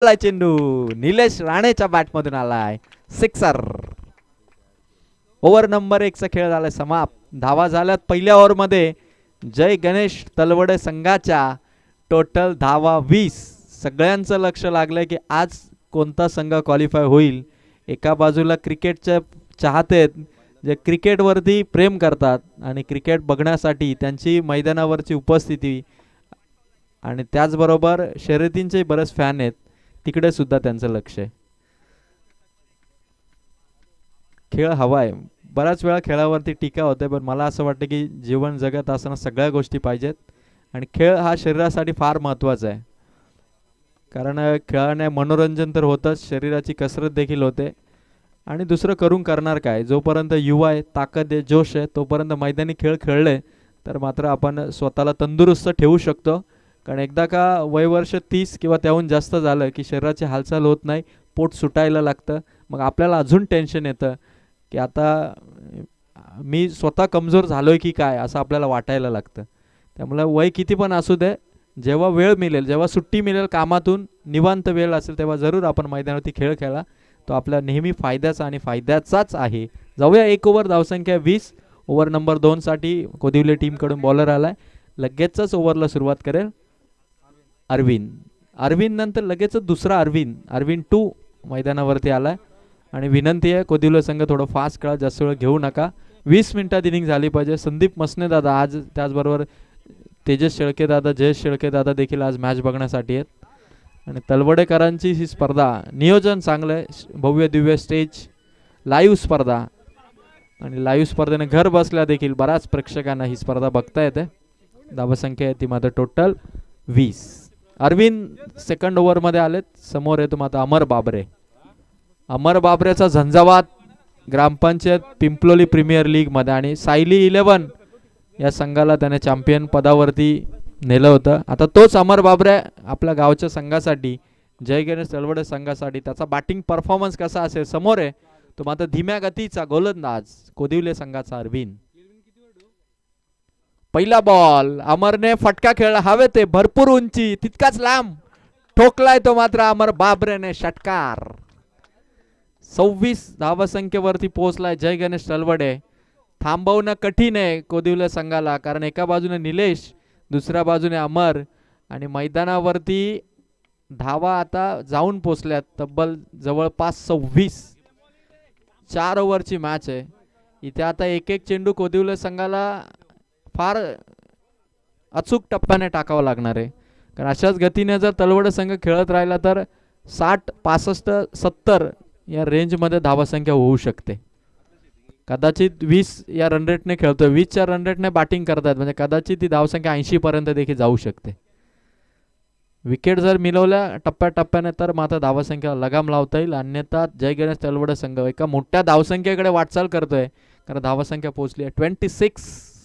आलाय चेंडू निलेश राणेच्या बॅट मधून आलाय सिक्सर. ओव्हर नंबर 1 चा खेळ झालाय समाप्त. धावा झाल्यात पहिल्या ओव्हर मध्ये जय गणेश तलवडे संघाच्या टोटल धावा 20. सगळ्यांचं लक्ष लागलंय की आज कोणता संघ क्वालिफाय होईल. एका बाजूला क्रिकेटचे चाहते जे क्रिकेटवरती प्रेम करतात आणि क्रिकेट बघण्यासाठी त्यांची मैदानावरची उपस्थिती आणि त्याचबरोबर शर्यतींचे बरेच फॅन आहेत तिकडे सुद्धा त्यांचं लक्ष आहे. खेळ हवा आहे. बऱ्याच वेळा खेळावरती टीका होते पण मला असं वाटतं की जीवन जगत असताना सगळ्या गोष्टी पाहिजेत आणि खेळ हा शरीरासाठी फार महत्त्वाचा आहे. कारण खेळाने मनोरंजन तर होतंच शरीराची कसरत देखील होते आणि दुसरं करून करणार काय. जोपर्यंत युवा आहे ताकद आहे जोश आहे तोपर्यंत मैदानी खेळ खेळले तर मात्र आपण स्वतःला तंदुरुस्त ठेवू शकतो. कारण एकदा का वयवर्ष 30 किंवा त्याहून जास्त झालं की शरीराची हालचाल होत नाही पोट सुटायला लागतं. मग आपल्याला अजून टेन्शन येतं की आता मी स्वतः कमजोर झालोय की काय असं आपल्याला वाटायला लागतं. त्यामुळे वय किती पण असू दे जेव्हा वेळ मिळेल जेव्हा सुट्टी मिळेल कामातून निवांत वेळ असेल तेव्हा जरूर आपण मैदानावरती खेळ खेळा. तो आपल्या नेहमी फायद्याचा आणि फायद्याचाच आहे. जाऊया एक ओव्हर धावसंख्या 20. ओव्हर नंबर 2 साठी कोदिवले टीमकडून बॉलर आलाय. लगेचच ओव्हरला सुरुवात करेल अरविंद. अरविंद नंतर लगेच दुसरा अरविंद 2 मैदानावरती आलाय आणि विनंती आहे कोदिवले संघ थोडं फास्ट खेळा जास्त वेळ घेऊ नका. 20 मिनिटात इनिंग झाली पाहिजे. संदीप मसने दादा आज त्याचबरोबर तेजस शेळके दादा जयेश शेळके दादा देखील आज मॅच बघण्यासाठी आहेत आणि तलवडेकरांची ही स्पर्धा नियोजन चांगलं आहे. भव्य दिव्य स्टेज लाईव्ह स्पर्धा आणि लाईव्ह स्पर्धेने घर बसल्या देखील बऱ्याच प्रेक्षकांना ही स्पर्धा बघता येते. धावसंख्या आहे ती मात्र टोटल 20. अरविंद सेकंड ओव्हरमध्ये आलेत. समोर येतो मात्र अमर बाबरे. अमर बाबरेचा झंझावात ग्रामपंचायत पिंपलोली प्रीमियर लीगमध्ये आणि सायली 11 या संघाला त्याने चॅम्पियन पदावरती नेलं होतं. आता तोच अमर बाबरे आपल्या गावच्या संघासाठी जय गणेश तलवडे संघासाठी त्याचा बॅटिंग परफॉर्मन्स कसा असेल समोर आहे. तो मात्र धीम्या गतीचा गोलंदाज कोदिवले संघाचा अरविंद. पहिला बॉल अमरने फटका खेळला हवे ते भरपूर उंची तितकाच लांब ठोकलाय तो मात्र अमर बाबरेने षटकार. 26 धावसंख्येवरती पोहोचलाय जय गणेश तलवडे. थांबवणं कठीण आहे कोदिवले संघाला कारण एका बाजूने निलेश दुसऱ्या बाजूने अमर आणि मैदानावरती धावा आता जाऊन पोचल्यात तब्बल जवळपास 26. 4 ओव्हरची मॅच आहे. इथे आता एक एक चेंडू कोदिवले संघाला फार अचूक टप्प्याने टाकावं लागणार आहे कारण अशाच गतीने जर तलवडे संघ खेळत राहिला तर 60 65 70 या रेंजमध्ये धावसंख्या होऊ शकते. कदाचित 20 या रन रेटने खेळतोय 20च्या रन रेटने बॅटिंग करतात म्हणजे कदाचित ती धावसंख्या 80 पर्यंत देखील जाऊ शकते. विकेट जर मिळवल्या टप्प्याटप्प्याने तर मात्र धावसंख्या लगाम लावता येईल. अन्यथा जय गणेश तलवडे संघ एका मोठ्या धावसंख्येकडे वाटचाल करतोय कारण धावसंख्या पोहोचली आहे 26.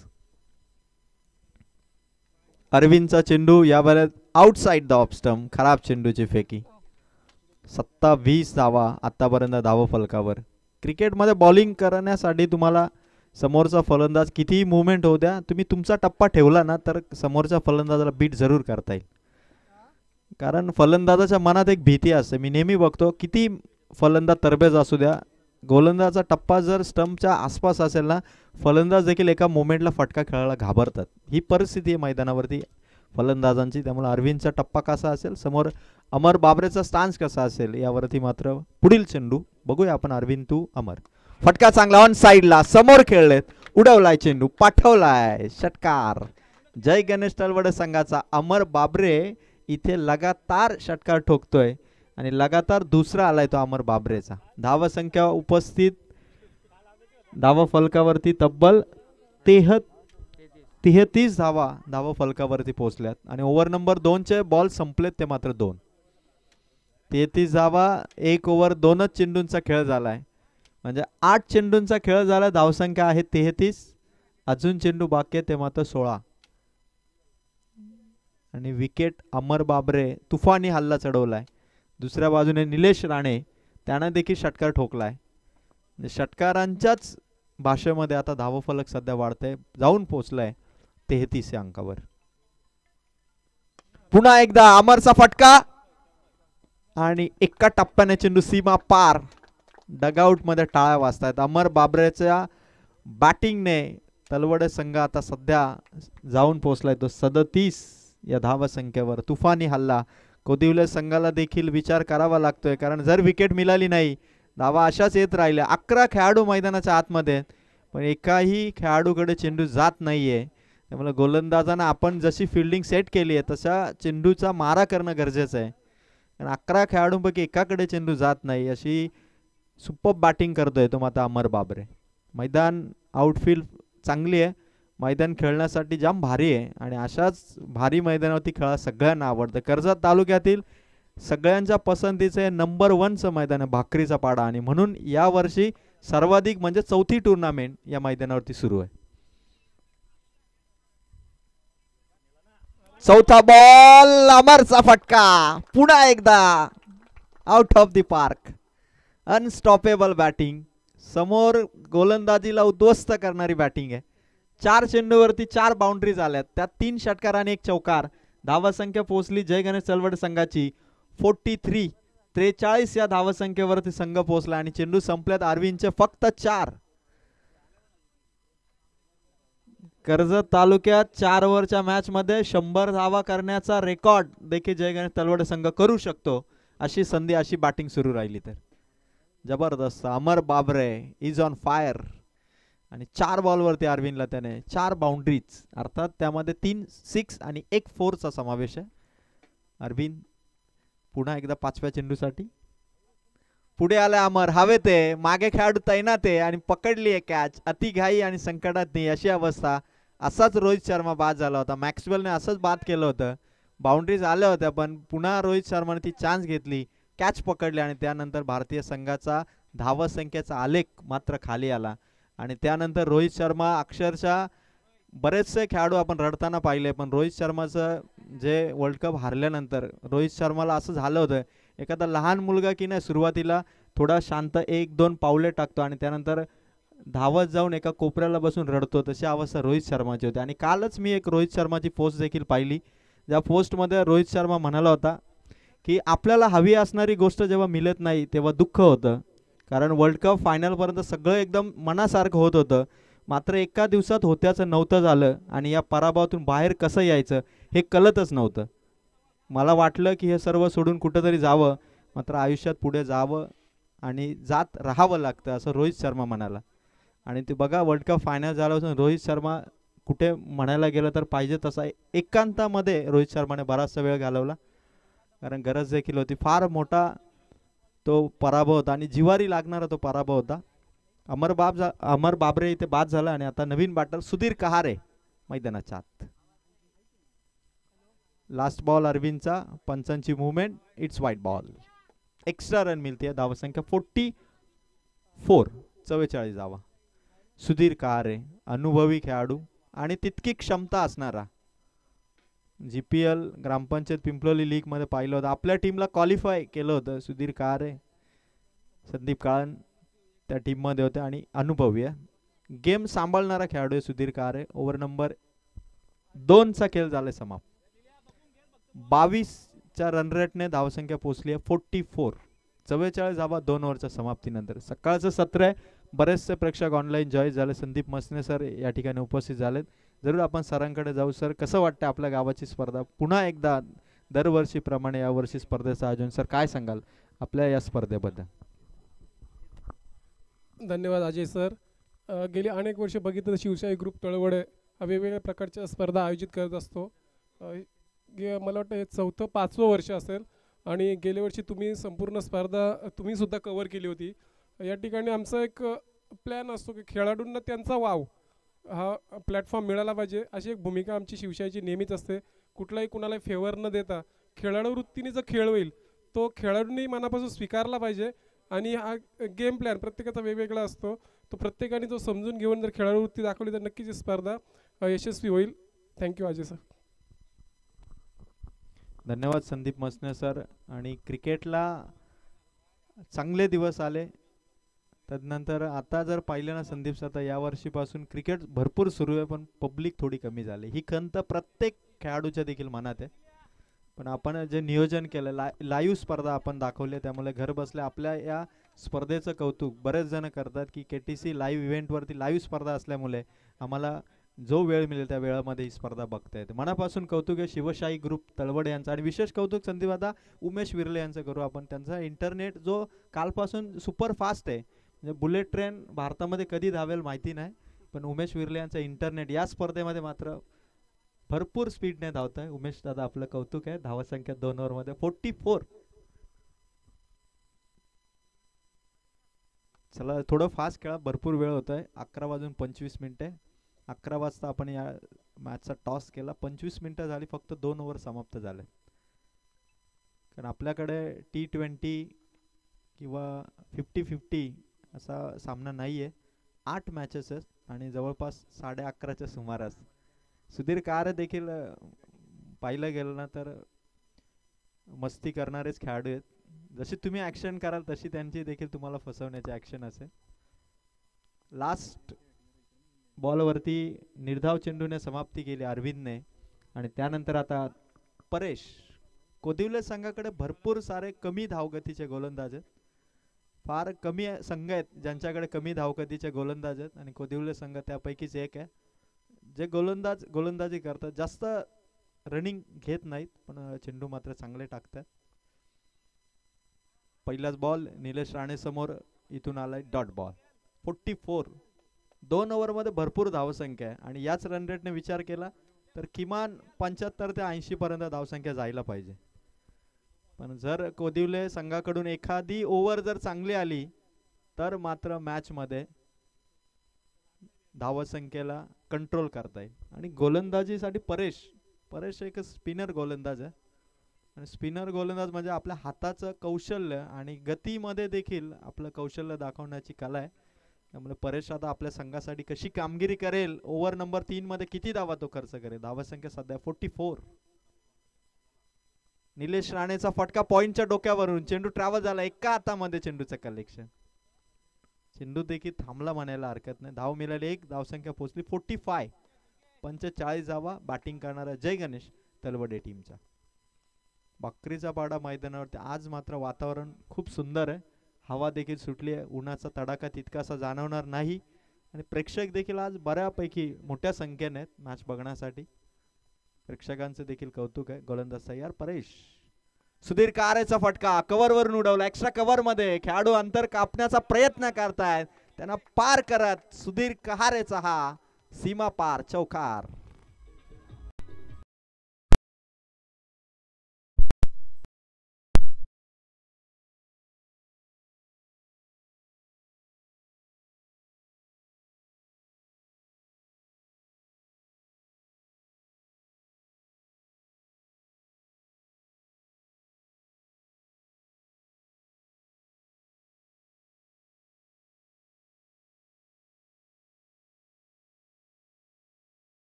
अरविंदचा चेंडू या वेळेत आउटसाइड द ऑफ स्टंप खराब चेंडूची फेकी. 27 धावा आतापर्यंत धाव फलकावर. क्रिकेटमध्ये बॉलिंग करण्यासाठी तुम्हाला समोरचा फलंदाज कितीही मुवमेंट होऊ द्या तुम्ही तुमचा टप्पा ठेवला ना तर समोरच्या फलंदाजाला बीट जरूर करता येईल. कारण फलंदाजाच्या मनात एक भीती असते. मी नेहमी बघतो किती फलंदाज तरबेज असू द्या गोलंदाजाचा टप्पा जर स्टंपच्या आसपास असेल ना फलंदाज देखील एका मोमेंटला फटका खेळायला घाबरतात. ही परिस्थिती आहे मैदानावरती फलंदाजांची. त्यामुळे अरविंदचा टप्पा कसा असेल समोर अमर बाबरेचा स्टान्स कसा असेल यावरती मात्र पुढील चेंडू बघूया आपण. अरविंद 2 अमर फटका चांगला ऑन साइडला समोर खेळलेत उडवलाय चेंडू पाठवलाय षटकार. जय गणेश तलवडे संघाचा अमर बाबरे इथे लगातार षटकार ठोकतोय आणि लगातार दुसरा आलाय तो अमर बाबरेचा. धावसंख्या उपस्थित धाव फलकावरती तब्बल 33 धाव फलकावरती पोहोचल्यात आणि ओव्हर नंबर 2 चे बॉल संपलेत ते मात्र 2. 33 धावा 1 ओव्हर 2च चेंडूंचा खेळ झालाय म्हणजे 8 चेंडूंचा खेळ झाला. धावसंख्या आहे 33. अजून चेंडू बाकी आहे ते मात्र 16 आणि विकेट अमर बाबरे तुफानी हल्ला चढवलाय. दुसऱ्या बाजूने निलेश राणे त्याने देखील षटकार ठोकलाय. षटकारांच्याच भाषेमध्ये आता धावफलक सध्या वाढतंय जाऊन पोहोचलाय 33 या अंकावर. पुन्हा एकदा अमरचा फटका आणि एका टप्प्याने चेंडू सीमा पार. डगआउट मध्ये टाळ्या वाजतायत. अमर बाबरेच्या बॅटिंगने तलवडे संघ आता सध्या जाऊन पोहोचलाय तो 37 या धावसंख्येवर. तुफानी हल्ला. कोदिवले संघाला देखील विचार करावा लागतोय, कारण जर विकेट मिळाली नाही धावा अशाच येत राहिल्या. 11 खेळाडू मैदानाच्या आतमध्ये, पण एकाही खेळाडूकडे चेंडू जात नाहीये. त्यामुळे गोलंदाजांना आपण जशी फिल्डिंग सेट केली आहे तशा चेंडूचा मारा करणं गरजेचं आहे. कारण 11 खेळाडूंपैकी एकाकडे चेंडू जात नाही. अशी सुपर बॅटिंग करतोय तो मात्र अमर बाबरे. मैदान आउटफील्ड चांगली आहे. मैदान खेळण्यासाठी जाम भारी आहे आणि अशाच भारी मैदानावरती खेळा सगळ्यांना आवडतं. कर्जत तालुक्यातील सगळ्यांच्या पसंतीचे नंबर 1चं मैदान आहे भाकरीचा पाडा, आणि म्हणून यावर्षी सर्वाधिक म्हणजे 4थी टुर्नामेंट या मैदानावरती सुरू आहे. चौथा बॉल, अमरचा फटका, पुन्हा एकदा out of the park. Unstoppable batting, समोर गोलंदाजीला उद्ध्वस्त करणारी बॅटिंग आहे. 4 चेंडूवरती 4 बाउंड्रीज आल्यात, त्यात 3 षटकार आणि 1 चौकार. धावसंख्या पोहोचली जय गणेश चलवड संघाची 43 या धावसंख्येवरती संघ पोहोचला आणि चेंडू संपल्यात अरविंदचे फक्त 4. कर्जत तालुक्यात 4 ओव्हरच्या मॅच मध्ये 100 धावा करण्याचा रेकॉर्ड देखील जय गणेश तलवड संघ करू शकतो. अशी संधी, अशी बॅटिंग सुरू राहिली तर जबरदस्त. अमर बाबरे इज ऑन फायर आणि 4 बॉलवरती अरविंदला त्याने 4 बाउंड्रीज, अर्थात त्यामध्ये 3 6 आणि 1 4चा समावेश आहे. अरविंद पुन्हा एकदा 5व्या चेंडूसाठी पुढे आलाय अमर. हवेत आहे, मागे खेळाडू तैनात आहे आणि पकडली आहे कॅच. अतिघाई आणि संकटात नाही अशी अवस्था. असाच रोहित शर्मा बाद झाला होता. मॅक्सवेलने असंच बाद केलं होतं. बाउंड्रीज आल्या होत्या, पण पुन्हा रोहित शर्माने ती चान्स घेतली, कॅच पकडली आणि त्यानंतर भारतीय संघाचा धावसंख्येचा आलेख मात्र खाली आला. आणि त्यानंतर रोहित शर्मा अक्षरशः बरेचसे खेळाडू आपण रडताना पाहिले, पण रोहित शर्माचं जे वर्ल्ड कप हारल्यानंतर रोहित शर्माला असं झालं होतं, एखादा लहान मुलगा की नाही सुरुवातीला थोडा शांत 1-2 पावले टाकतो आणि त्यानंतर धावत जाऊन एका कोपऱ्याला बसून रडतो, तशी अवस्था रोहित शर्माची होती. आणि कालच मी एक रोहित शर्माची पोस्ट देखील पाहिली, ज्या पोस्टमध्ये रोहित शर्मा म्हणाला होता की आपल्याला हवी असणारी गोष्ट जेव्हा मिळत नाही तेव्हा दुःख होतं, कारण वर्ल्ड कप फायनलपर्यंत सगळं एकदम मनासारखं होत होतं, मात्र एका दिवसात होत्याचं नव्हतं झालं आणि या पराभवातून बाहेर कसं यायचं हे कळतच नव्हतं. मला वाटलं की हे सर्व सोडून कुठंतरी जावं, मात्र आयुष्यात पुढे जावं आणि जात राहावं लागतं असं रोहित शर्मा म्हणाला. आणि ते बघा, वर्ल्ड कप फायनल झाल्यापासून रोहित शर्मा कुठे म्हणायला गेलं तर पाहिजे तसा एकांतामध्ये रोहित शर्माने बराचसा वेळ घालवला, कारण गरज देखील होती. फार मोठा तो पराभव होता आणि जिवारी लागणारा तो पराभव होता. अमर बाबरे इथे बाद झाला आणि आता नवीन बॅटर सुधीर कहारे मैदानाच्या आत. लास्ट बॉल अरविंदचा, पंचांची movement, it's white ball. Extra run मिळते. धावसंख्या 44 धावा. सुधीर कहारे अनुभवी खेळाडू आणि तितकी क्षमता असणारा. GPL ग्रामपंचायत पिंपलोली लीग मध्ये पाहिलं होतं, आपल्या टीमला क्वालिफाय केलं होतं सुधीर कहारे. संदीप काळन त्या टीम मध्ये होते आणि अनुभवी आहे, गेम सांभाळणारा खेळाडू आहे सुधीर कहारे. ओव्हर नंबर 2चा खेळ झालाय समाप्त. 22च्या रन रेटने धावसंख्या पोहोचली आहे 44 धावा 2 ओव्हरच्या समाप्तीनंतर. सकाळचं सत्र आहे, बरेचसे प्रेक्षक ऑनलाईन जॉईन झाले. संदीप मसने सर या ठिकाणी उपस्थित झालेत. जरूर आपण सरांकडे जाऊ. सर, कसं वाटतं आपल्या गावाची स्पर्धा पुन्हा एकदा दरवर्षीप्रमाणे यावर्षी स्पर्धेचं आयोजन? सर, काय सांगाल आपल्या या स्पर्धेबद्दल? धन्यवाद अजय सर. गेली अनेक वर्ष बघितलं शिवशाही ग्रुप तळवडे वेगवेगळ्या प्रकारच्या स्पर्धा आयोजित करत असतो. मला वाटतं हे 4th-5वं वर्ष असेल आणि गेल्या वर्षी तुम्ही संपूर्ण स्पर्धा तुम्ही सुद्धा कव्हर केली होती. या ठिकाणी आमचा एक प्लॅन असतो की खेळाडूंना त्यांचा वाव हा प्लॅटफॉर्म मिळाला पाहिजे, अशी एक भूमिका आमची शिवशाहीची नेहमीच असते. कुठलाही कुणाला फेवर न देता खेळाडू वृत्तीने जो खेळ होईल तो खेळाडूंनी मनापासून स्वीकारला पाहिजे. आणि हा गेम प्लॅन प्रत्येकाचा वेगवेगळा असतो, तो प्रत्येकाने तो समजून घेऊन जर खेळाडू वृत्ती दाखवली तर नक्कीच ही स्पर्धा यशस्वी होईल. Thank you Ajay sir. धन्यवाद संदीप मसने सर. आणि क्रिकेटला चांगले दिवस आले. त्यानंतर आता जर पाहिलं ना संदीप सर, तर यावर्षीपासून क्रिकेट भरपूर सुरू आहे, पण पब्लिक थोडी कमी झाली. ही खंत प्रत्येक खेळाडूच्या देखील मनात आहे. पण आपण जे नियोजन केलं, लाईव्ह स्पर्धा आपण दाखवली, त्यामुळे घर बसल्या आपल्या या स्पर्धेचं कौतुक बरेच जण करतात की KTC लाईव्ह इव्हेंटवरती लाईव्ह स्पर्धा असल्यामुळे आम्हाला जो वेळ मिळेल त्या वेळामध्ये ही स्पर्धा बघता येते. मनापासून कौतुक आहे शिवशाही ग्रुप तळवडे यांचं. आणि विशेष कौतुक संदीप आता उमेश विर्ले यांचं करू आपण. त्यांचा इंटरनेट जो कालपासून सुपर फास्ट आहे, म्हणजे बुलेट ट्रेन भारतामध्ये कधी धावेल माहिती नाही, पण उमेश विर्ले यांचं इंटरनेट या स्पर्धेमध्ये मात्र भरपूर स्पीडने धावत आहे. उमेश दादा आपलं कौतुक आहे. धावा संख्या 2 ओव्हरमध्ये 44. चला थोडं फास्ट खेळा, भरपूर वेळ होत आहे. 11 वाजून 25 मिनिटे. 11 वाजता आपण या मॅचचा टॉस केला. 25 मिनिटं झाली, फक्त 2 ओव्हर समाप्त झाले. कारण आपल्याकडे T20 किंवा 50-50 असा सामना नाही आहे. 8 मॅचेस आहेत आणि जवळपास 11:30च्या सुमारास सुधीर कार देखील पाहिलं गेलं ना तर मस्ती करणारेच खेळाडू आहेत. जशी तुम्ही ऍक्शन कराल तशी त्यांची देखील तुम्हाला फसवण्याची ऍक्शन असेल. लास्ट बॉलवरती निर्धाव चेंडूने समाप्ती केली अरविंदने. आणि त्यानंतर आता परेश, कोदिवले संघाकडे भरपूर सारे कमी धावगतीचे गोलंदाज आहेत. फार कमी संघ आहेत ज्यांच्याकडे कमी धावगतीचे गोलंदाज आहेत आणि कोदिवले संघ त्यापैकीच एक आहे. जे गोलंदाजी करतात, जास्त रनिंग घेत नाहीत पण चेंडू मात्र चांगले टाकतात. पहिलाच बॉल निलेश राणे समोर, इथून आलाय डॉट बॉल. 44. 2 ओव्हरमध्ये भरपूर धावसंख्या आहे आणि याच रन रेटने विचार केला तर किमान 75 ते 80 पर्यंत धावसंख्या जायला पाहिजे. पण जर कोदिवले संघाकडून एखादी ओव्हर जर चांगली आली तर मात्र मॅच मध्ये धावसंख्येला कंट्रोल करता येईल. आणि गोलंदाजीसाठी परेश एक स्पिनर गोलंदाज आहे. आणि स्पिनर गोलंदाज म्हणजे आपल्या हाताचं कौशल्य आणि गतीमध्ये देखील आपलं कौशल्य दाखवण्याची कला आहे. त्यामुळे परेश आता आपल्या संघासाठी कशी कामगिरी करेल, ओव्हर नंबर 3 मध्ये किती धावा तो खर्च करेल. धावसंख्या सध्या 44. निलेश राणेचा फटका पॉइंटच्या डोक्यावरून, चेंडू ट्रॅव्हल झाला एका हातामध्ये, चेंडूचं कलेक्शन. चेंडू देखील थांबला म्हणायला हरकत नाही. धाव मिळाली 1, धावसंख्या पोहोचली 45. 45 धावा बॅटिंग करणारा जय गणेश तलवडे टीमचा. बकरीचा पाडा मैदानावरती आज मात्र वातावरण खूप सुंदर आहे. हवा देखील सुटली आहे. उन्हाचा तडाखा तितकासा जाणवणार नाही आणि प्रेक्षक देखील आज बऱ्यापैकी मोठ्या संख्येने आहेत मॅच बघण्यासाठी. प्रेक्षकांचं देखील कौतुक आहे. गोलंदाज तयार परेश. सुधीर कारेचा फटका कव्हर वरून उडवला. एक्स्ट्रा कव्हर मध्ये खेळाडू अंतर कापण्याचा प्रयत्न करतायत, त्यांना पार करत सुधीर कहारेचा हा सीमा पार चौकार.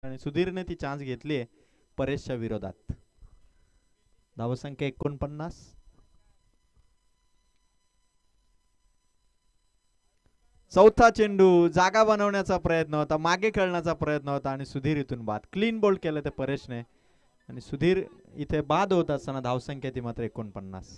आणि सुधीरने ती चान्स घेतली आहे परेशच्या विरोधात. धावसंख्या 49. चौथा चेंडू जागा बनवण्याचा प्रयत्न होता, मागे खेळण्याचा प्रयत्न होता आणि सुधीर इथून बाद. क्लीन बोल्ड केलं ते परेशने आणि सुधीर इथे बाद होत असताना धावसंख्या ती मात्र 49.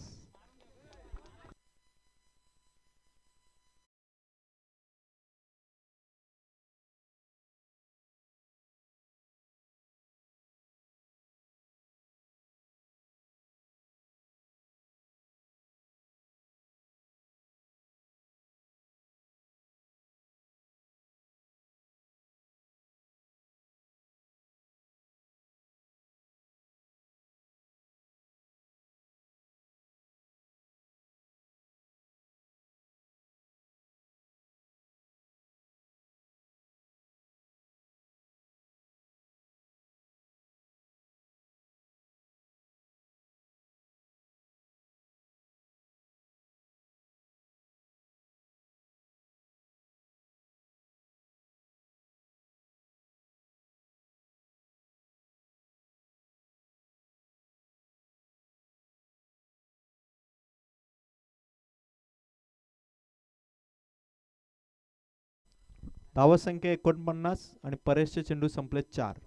धावसंख्या 49 आणि परेशचे चेंडू संपले 4.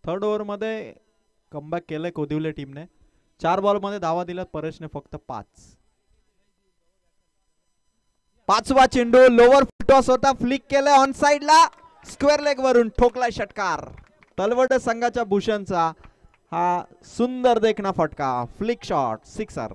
थर्ड ओव्हर मध्ये कमबॅक केलंय कोदिवले टीमने. 4 बॉल मध्ये धावा दिल्यात परेशने फक्त 5. पाचवा चेंडू लोअर फुटॉस होता, फ्लिक केलाय ऑन साइडला, स्क्वेअर लेग वरून ठोकलाय षटकार. तलवडे संघाच्या भूषणचा हा सुंदर देखना फटका, फ्लिक शॉट, सिक्सर.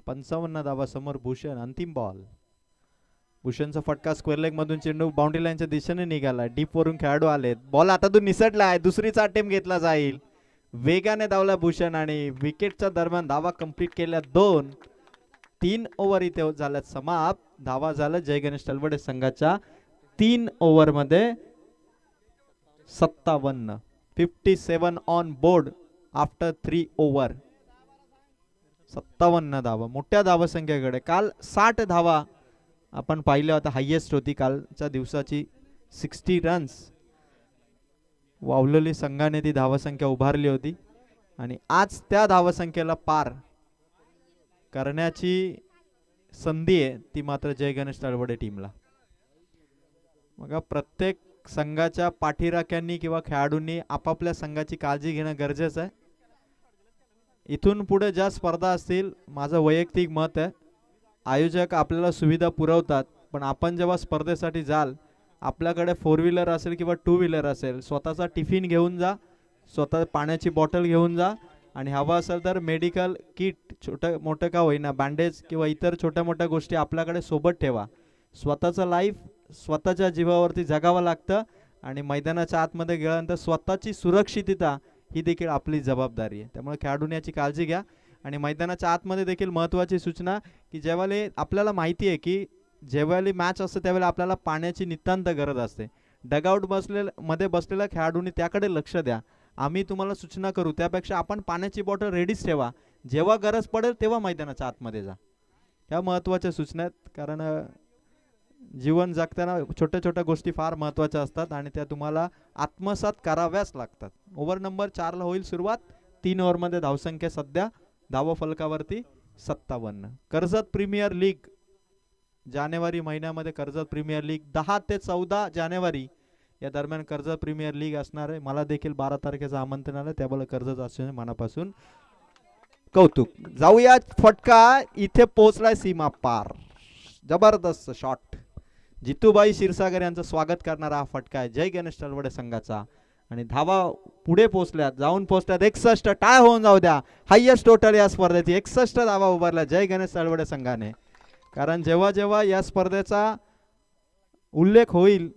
पंचावन्न धावा समोर भूषण. अंतिम बॉल. भूषणचा फटका स्क्वेअर लेग मधून चेंडू बाउंड्री लाईनच्या दिशेने निघाला. डीप वरून खेळाडू आलेत. बॉल हातातून निसटलाय. दुसरीचा अटेम्प्ट घेतला जाईल. वेगाने धावला भूषण आणि विकेटच्या दरम्यान धावा कंप्लीट केल्या 2. 3 ओव्हर इथे झाल्यात समाप्त. धावा झालं जय गणेश तलवडे संघाच्या 3 ओव्हर मध्ये 57. 57 ऑन बोर्ड आफ्टर 3 ओव्हर. 57 धावा, मोठ्या धावसंख्येकडे. काल 60 धावा आपण पाहिल्या होत्या, हायेस्ट होती कालच्या दिवसाची 60 रन्स. वावलेली संघाने ती धावसंख्या उभारली होती आणि आज त्या धावसंख्येला पार करण्याची संधी आहे ती मात्र जय गणेश तळवडे टीमला. मग प्रत्येक संघाच्या पाठीराख्यांनी किंवा खेळाडूंनी आपापल्या संघाची काळजी घेणं गरजेचं आहे. इथून पुढे ज्या स्पर्धा असतील, माझं वैयक्तिक मत आहे, आयोजक आपल्याला सुविधा पुरवतात, पण आपण जेव्हा स्पर्धेसाठी जाल आपल्याकडे 4 व्हीलर असेल किंवा 2 व्हीलर असेल, स्वतःचा टिफिन घेऊन जा, स्वतः पाण्याची बॉटल घेऊन जा आणि हवा असेल तर मेडिकल किट छोटं मोठं का होईना, बँडेज किंवा इतर छोट्या मोठ्या गोष्टी आपल्याकडे सोबत ठेवा. स्वतःचं लाईफ स्वतःच्या जीवावरती जगावं लागतं आणि मैदानाच्या आतमध्ये गेल्यानंतर स्वतःची सुरक्षितता ही देखील आपली जबाबदारी आहे. त्यामुळे खेळाडूंनी याची काळजी घ्या. आणि मैदानाच्या आतमध्ये देखील महत्त्वाची सूचना की ज्यावेळी आपल्याला माहिती आहे की ज्यावेळी मॅच असते त्यावेळी आपल्याला पाण्याची नितांत गरज असते, डगआउट मध्ये बसलेल्या खेळाडूंनी त्याकडे लक्ष द्या. आम्ही तुम्हाला सूचना करू त्यापेक्षा आपण पाण्याची बॉटल रेडीच ठेवा, जेव्हा गरज पडेल तेव्हा मैदानाच्या आतमध्ये जा. ह्या महत्त्वाच्या सूचना आहेत, कारण जीवन जगताना छोट्या छोट्या गोष्टी फार महत्त्वाच्या असतात आणि त्या तुम्हाला आत्मसात कराव्याच लागतात. ओव्हर नंबर 4 ला होईल सुरुवात. 3 ओव्हरमध्ये धावसंख्या सध्या धावा फलकावरती 57. कर्जत प्रीमियर लीग जानेवारी महिन्यामध्ये कर्जत प्रीमियर लीग 10 ते 14 जानेवारी या दरम्यान कर्जत प्रीमियर लीग असणार आहे. मला देखील 12 तारखेचं आमंत्रण आलं, त्यामुळे कर्जत असणे मनापासून कौतुक. जाऊया, फटका इथे पोहोचलाय सीमा पार. जबरदस्त शॉट. जितूबाई क्षीरसागर यांचं स्वागत करणारा हा फटका आहे जय गणेश तलवडे संघाचा. आणि धावा पुढे पोहोचल्यात, जाऊन पोहोचल्यात 61. टाय होऊन जाऊ द्या. हायेस्ट टोटल या स्पर्धेची 61 धावा उभारल्या जय गणेश तलवडे संघाने. कारण जेव्हा जेव्हा या स्पर्धेचा उल्लेख होईल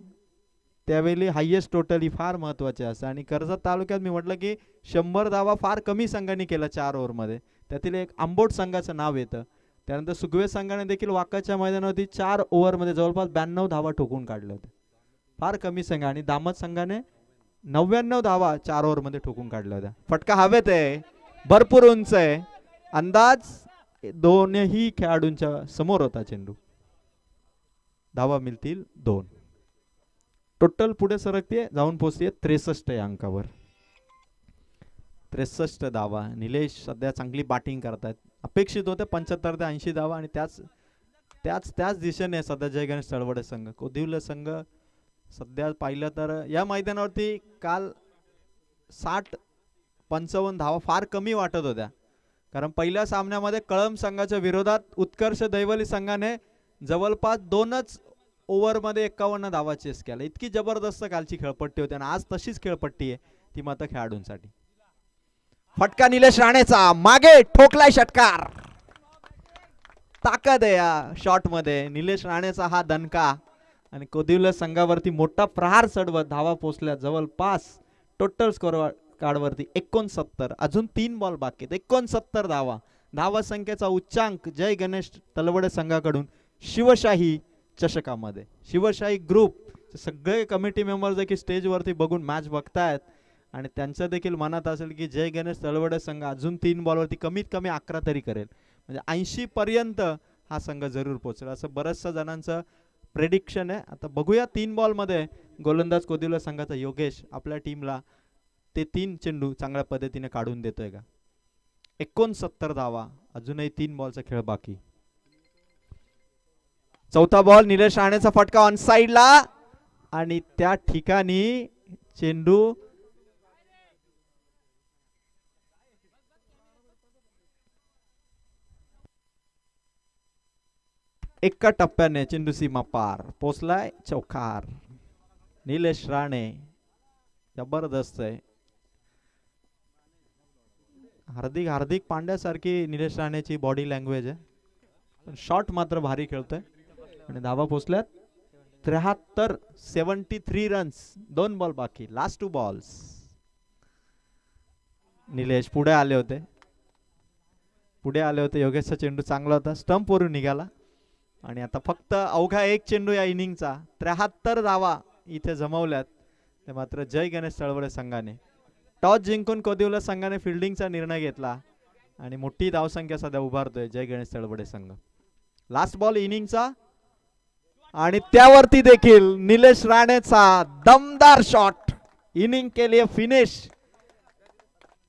त्यावेळी हायेस्ट टोटल ही फार महत्त्वाची असते. आणि कर्जत तालुक्यात मी म्हटलं की 100 धावा फार कमी संघांनी केल्या 4 ओव्हरमध्ये. त्यातील एक आंबोट संघाचं नाव येतं. त्यानंतर सुगवे संघाने देखील वाकाच्या मैदानावरती 4 ओव्हरमध्ये जवळपास 92 धावा ठोकून काढल्या होत्या. फार कमी संघ. आणि दामत संघाने 99 धावा 4 ओव्हरमध्ये ठोकून काढल्या होत्या. फटका हवेत आहे, भरपूर उंच आहे, अंदाज दोन्ही खेळाडूंच्या समोर होता चेंडू. धावा मिळतील 2. टोटल पुढे सरकते, जाऊन पोहोचते 63 या अंकावर. 63 धावा. निलेश सध्या चांगली बॅटिंग करतात. अपेक्षित होते 75 ते 80 धावा आणि त्याच दिशेने सध्या जय गणेश तळवडे संघ. कोदिवले संघ सध्या पाहिलं तर या मैदानावरती काल 60-55 धावा फार कमी वाटत होत्या, कारण पहिल्या सामन्यामध्ये कळंब संघाच्या विरोधात उत्कर्ष दैवली संघाने जवळपास 2च ओव्हरमध्ये 51 धावा चेस केल्या. इतकी जबरदस्त कालची खेळपट्टी होती आणि आज तशीच खेळपट्टी आहे ती मात्र खेळाडूंसाठी. फटका निलेश राणेचा, मागे ठोकलाय षटकार. ताकद आहे या शॉट मध्ये. निलेश राणेचा हा दणका आणि कोदिवले संघावरती मोठा प्रहार चढवत धावा पोहोचल्या जवळपास टोटल स्कोर कार्डवरती 69. अजून 3 बॉल बाकी आहेत. 69 धावा. धावा संख्येचा उच्चांक जय गणेश तलवडे संघाकडून शिवशाही चषकामध्ये. शिवशाही ग्रुप सगळे कमिटी मेंबर्स देखील स्टेजवरती बघून मॅच बघतायत आणि त्यांचं देखील मनात असेल की जय गणेश तलवडे संघ अजून 3 बॉलवरती कमीत कमी 11 तरी करेल. म्हणजे 80 पर्यंत हा संघ जरूर पोहोचेल असं बऱ्याचशा जणांचं प्रेडिक्शन आहे. आता बघूया 3 बॉलमध्ये गोलंदाज कोदिवला संघाचा योगेश आपल्या टीमला ते 3 चेंडू चांगल्या पद्धतीने काढून देतोय का. 69 धावा, अजूनही 3 बॉलचा खेळ बाकी. चौथा बॉल, निलेश राणेचा फटका ऑन साइडला आणि त्या ठिकाणी चेंडू एका टप्प्याने चेंडू सीमा पार पोचलाय. चौकार. निलेश राणे जबरदस्त आहे. हार्दिक पांड्यासारखी निलेश राणेची बॉडी लँग्वेज आहे, पण शॉट मात्र भारी खेळतोय. आणि धावा पोचल्यात 73 रन्स. 2 बॉल बाकी, लास्ट 2 बॉल्स. निलेश पुढे आले होते. योगेशचा चेंडू चांगला होता, स्टंप वरून निघाला. आणि आता फक्त अवघा एक चेंडू या इनिंगचा 73 धावा इथे जमवल्यात. ते मात्र जय गणेश तळवडे संघाने टॉस जिंकून कोदिवला संघाने फिल्डिंगचा निर्णय घेतला आणि मोठी धावसंख्या सध्या उभारतोय जय गणेश तळवडे संघ. लास्ट बॉल इनिंगचा आणि त्यावरती देखील निलेश राणेचा दमदार शॉट. इनिंग के लिए फिनिश.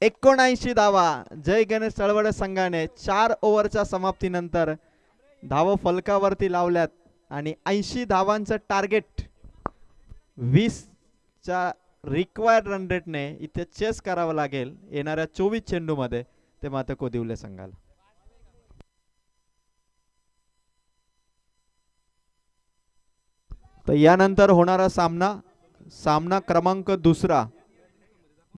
79 धावा जय गणेश तळवडे संघाने 4 ओव्हरच्या समाप्तीनंतर धाव फलकावरती लावल्यात आणि 80 धावांचं टार्गेट 20च्या रिक्वायर्ड रन रेटने इथे चेस करावं लागेल येणाऱ्या 24 चेंडू मध्ये. ते मात्र कोदिवले संघाला. तर यानंतर होणारा सामना क्रमांक 2